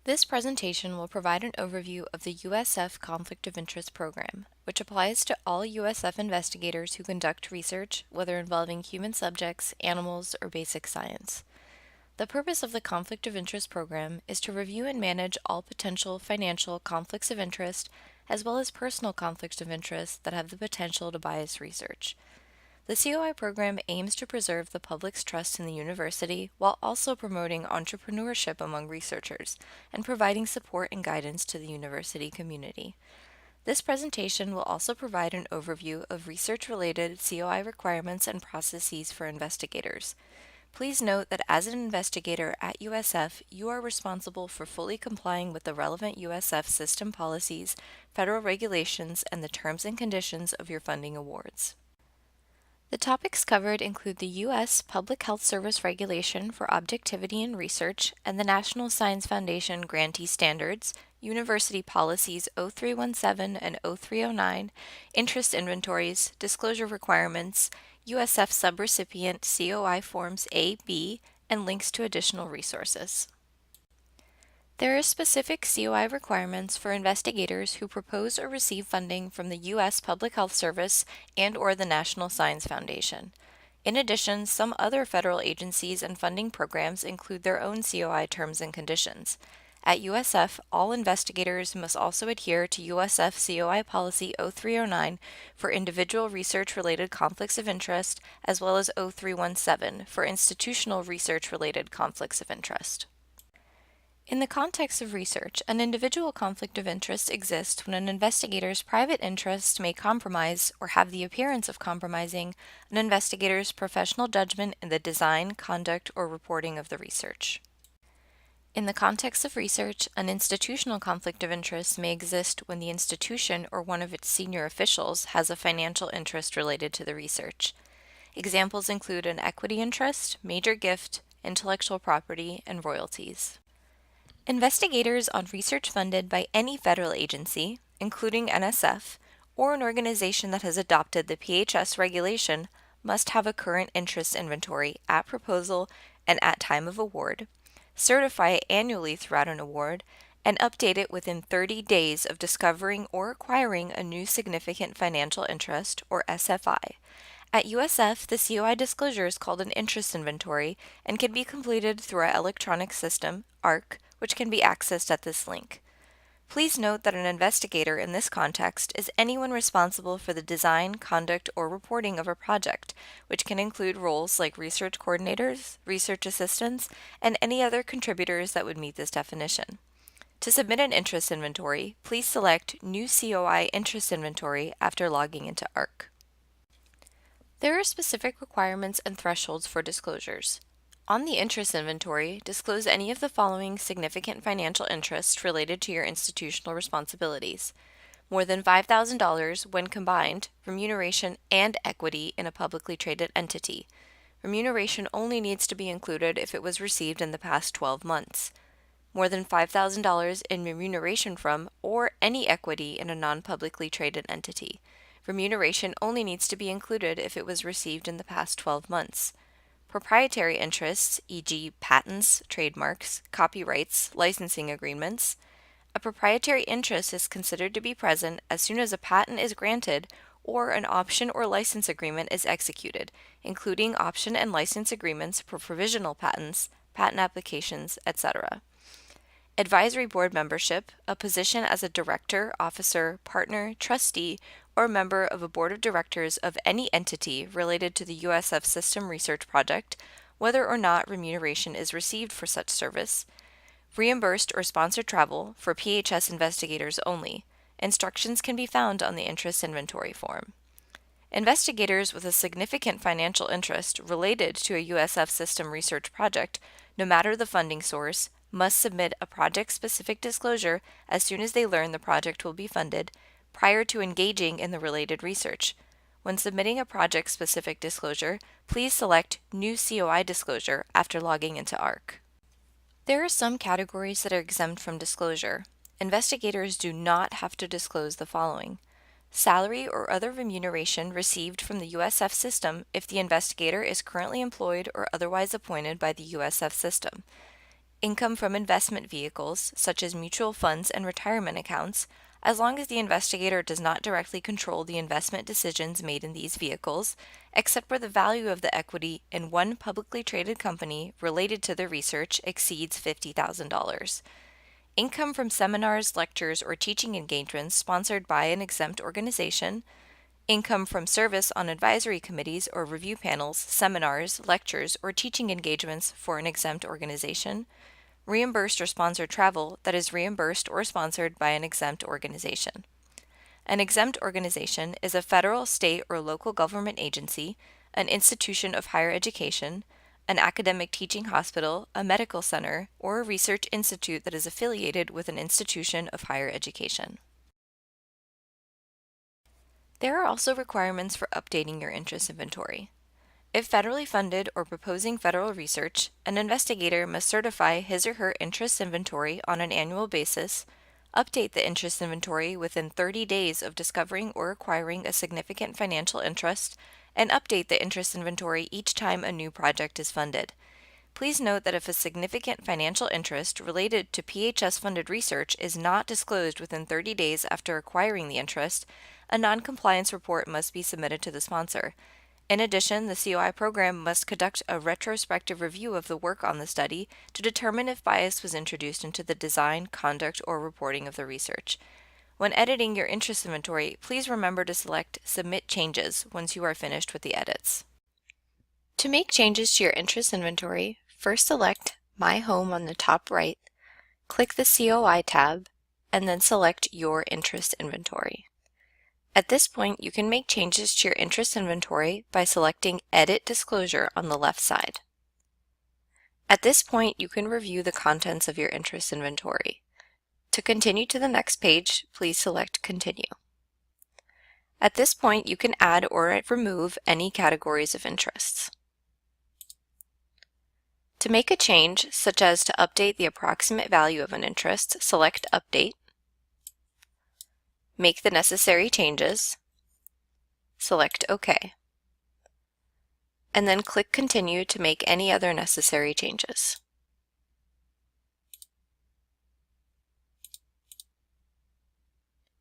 This presentation will provide an overview of the USF Conflict of Interest Program, which applies to all USF investigators who conduct research, whether involving human subjects, animals, or basic science. The purpose of the Conflict of Interest Program is to review and manage all potential financial conflicts of interest, as well as personal conflicts of interest that have the potential to bias research. The COI program aims to preserve the public's trust in the university while also promoting entrepreneurship among researchers and providing support and guidance to the university community. This presentation will also provide an overview of research-related COI requirements and processes for investigators. Please note that as an investigator at USF, you are responsible for fully complying with the relevant USF system policies, federal regulations, and the terms and conditions of your funding awards. The topics covered include the U.S. Public Health Service Regulation for Objectivity in Research and the National Science Foundation Grantee Standards, University Policies 0317 and 0309, Interest Inventories, Disclosure Requirements, USF Subrecipient COI Forms A, B, and links to additional resources. There are specific COI requirements for investigators who propose or receive funding from the U.S. Public Health Service and/or the National Science Foundation. In addition, some other federal agencies and funding programs include their own COI terms and conditions. At USF, all investigators must also adhere to USF COI Policy 0309 for individual research-related conflicts of interest, as well as 0317 for institutional research-related conflicts of interest. In the context of research, an individual conflict of interest exists when an investigator's private interest may compromise or have the appearance of compromising an investigator's professional judgment in the design, conduct, or reporting of the research. In the context of research, an institutional conflict of interest may exist when the institution or one of its senior officials has a financial interest related to the research. Examples include an equity interest, major gift, intellectual property, and royalties. Investigators on research funded by any federal agency, including NSF, or an organization that has adopted the PHS regulation must have a current interest inventory at proposal and at time of award, certify it annually throughout an award, and update it within 30 days of discovering or acquiring a new significant financial interest, or SFI. At USF, the COI disclosure is called an interest inventory and can be completed through our electronic system, ARC, which can be accessed at this link. Please note that an investigator in this context is anyone responsible for the design, conduct, or reporting of a project, which can include roles like research coordinators, research assistants, and any other contributors that would meet this definition. To submit an interest inventory, please select New COI Interest Inventory after logging into ARC. There are specific requirements and thresholds for disclosures. On the interest inventory, disclose any of the following significant financial interests related to your institutional responsibilities: more than $5,000 when combined, remuneration and equity in a publicly traded entity. Remuneration only needs to be included if it was received in the past 12 months. More than $5,000 in remuneration from or any equity in a non-publicly traded entity. Remuneration only needs to be included if it was received in the past 12 months. Proprietary interests, e.g., patents, trademarks, copyrights, licensing agreements. A proprietary interest is considered to be present as soon as a patent is granted or an option or license agreement is executed, including option and license agreements for provisional patents, patent applications, etc. Advisory board membership, a position as a director, officer, partner, trustee, or member of a board of directors of any entity related to the USF System Research Project, whether or not remuneration is received for such service. Reimbursed or sponsored travel for PHS investigators only. Instructions can be found on the interest inventory form. Investigators with a significant financial interest related to a USF System Research Project, no matter the funding source, must submit a project-specific disclosure as soon as they learn the project will be funded, prior to engaging in the related research. When submitting a project-specific disclosure, please select New COI Disclosure after logging into ARC. There are some categories that are exempt from disclosure. Investigators do not have to disclose the following: salary or other remuneration received from the USF system if the investigator is currently employed or otherwise appointed by the USF system. income from investment vehicles, such as mutual funds and retirement accounts, as long as the investigator does not directly control the investment decisions made in these vehicles, except where the value of the equity in one publicly traded company related to the research exceeds $50,000. Income from seminars, lectures, or teaching engagements sponsored by an exempt organization, income from service on advisory committees or review panels, seminars, lectures, or teaching engagements for an exempt organization, reimbursed or sponsored travel that is reimbursed or sponsored by an exempt organization. An exempt organization is a federal, state, or local government agency, an institution of higher education, an academic teaching hospital, a medical center, or a research institute that is affiliated with an institution of higher education. There are also requirements for updating your interest inventory. If federally funded or proposing federal research, an investigator must certify his or her interest inventory on an annual basis, update the interest inventory within 30 days of discovering or acquiring a significant financial interest, and update the interest inventory each time a new project is funded. Please note that if a significant financial interest related to PHS-funded research is not disclosed within 30 days after acquiring the interest, a non-compliance report must be submitted to the sponsor. In addition, the COI program must conduct a retrospective review of the work on the study to determine if bias was introduced into the design, conduct, or reporting of the research. When editing your interest inventory, please remember to select Submit Changes once you are finished with the edits. To make changes to your interest inventory, first select My Home on the top right, click the COI tab, and then select Your Interest Inventory. At this point, you can make changes to your interest inventory by selecting Edit Disclosure on the left side. At this point, you can review the contents of your interest inventory. To continue to the next page, please select Continue. At this point, you can add or remove any categories of interests. To make a change, such as to update the approximate value of an interest, select Update, make the necessary changes, select OK, and then click Continue to make any other necessary changes.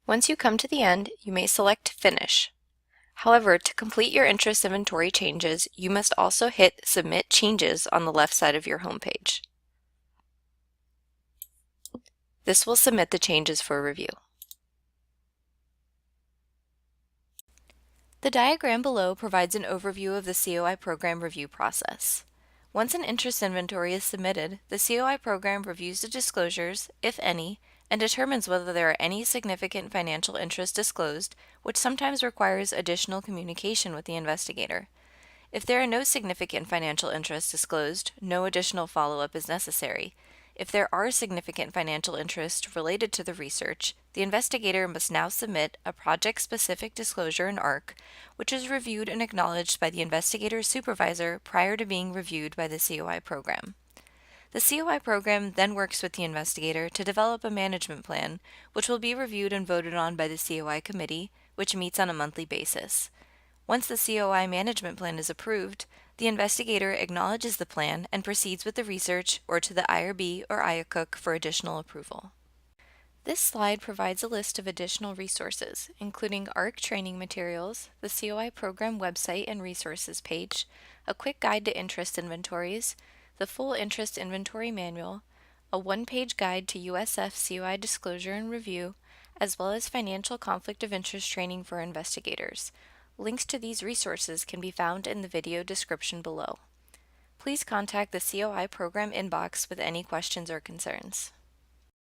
Once you come to the end, you may select Finish. However, to complete your interest inventory changes, you must also hit Submit Changes on the left side of your homepage. This will submit the changes for review. The diagram below provides an overview of the COI program review process. Once an interest inventory is submitted, the COI program reviews the disclosures, if any, and determines whether there are any significant financial interests disclosed, which sometimes requires additional communication with the investigator. If there are no significant financial interests disclosed, no additional follow-up is necessary. If there are significant financial interests related to the research, the investigator must now submit a project-specific disclosure in ARC, which is reviewed and acknowledged by the investigator's supervisor prior to being reviewed by the COI program. The COI program then works with the investigator to develop a management plan, which will be reviewed and voted on by the COI committee, which meets on a monthly basis. Once the COI management plan is approved, the investigator acknowledges the plan and proceeds with the research or to the IRB or IACUC for additional approval. This slide provides a list of additional resources, including ARC training materials, the COI program website and resources page, a quick guide to interest inventories, the full interest inventory manual, a one-page guide to USF COI disclosure and review, as well as financial conflict of interest training for investigators. Links to these resources can be found in the video description below. Please contact the COI program inbox with any questions or concerns.